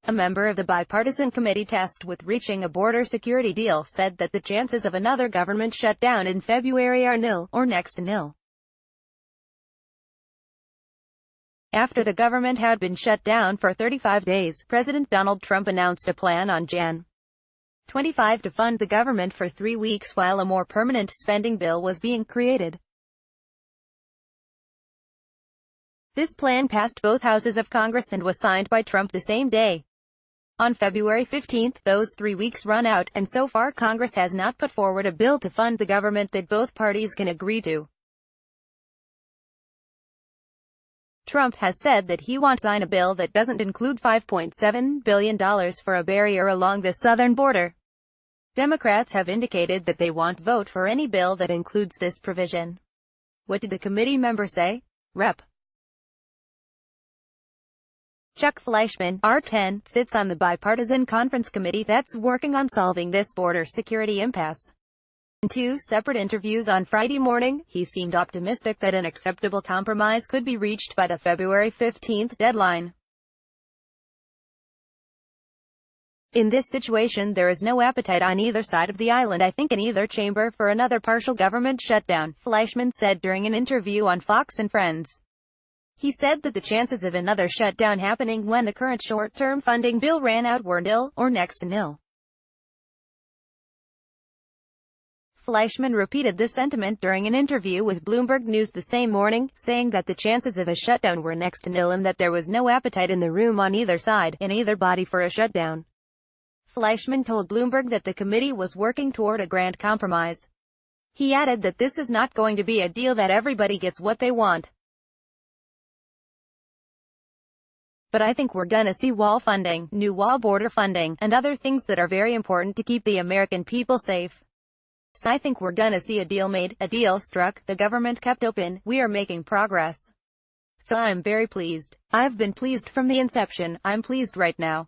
A member of the bipartisan committee tasked with reaching a border security deal said that the chances of another government shutdown in February are nil, or next to nil. After the government had been shut down for 35 days, President Donald Trump announced a plan on Jan. 25 to fund the government for 3 weeks while a more permanent spending bill was being created. This plan passed both houses of Congress and was signed by Trump the same day. On February 15, those 3 weeks run out, and so far Congress has not put forward a bill to fund the government that both parties can agree to. Trump has said that he wants to sign a bill that doesn't include $5.7 billion for a barrier along the southern border. Democrats have indicated that they won't vote for any bill that includes this provision. What did the committee member say? Rep. Chuck Fleischmann, R10, sits on the bipartisan conference committee that's working on solving this border security impasse. In 2 separate interviews on Friday morning, he seemed optimistic that an acceptable compromise could be reached by the February 15 deadline. In this situation, there is no appetite on either side of the island, I think, in either chamber for another partial government shutdown, Fleischmann said during an interview on Fox and Friends. He said that the chances of another shutdown happening when the current short-term funding bill ran out were nil, or next to nil. Fleischmann repeated this sentiment during an interview with Bloomberg News the same morning, saying that the chances of a shutdown were next to nil and that there was no appetite in the room on either side, in either body, for a shutdown. Fleischmann told Bloomberg that the committee was working toward a grand compromise. He added that this is not going to be a deal that everybody gets what they want. But I think we're gonna see wall funding, new wall border funding, and other things that are very important to keep the American people safe. So I think we're gonna see a deal made, a deal struck, the government kept open, we are making progress. So I'm very pleased. I've been pleased from the inception, I'm pleased right now.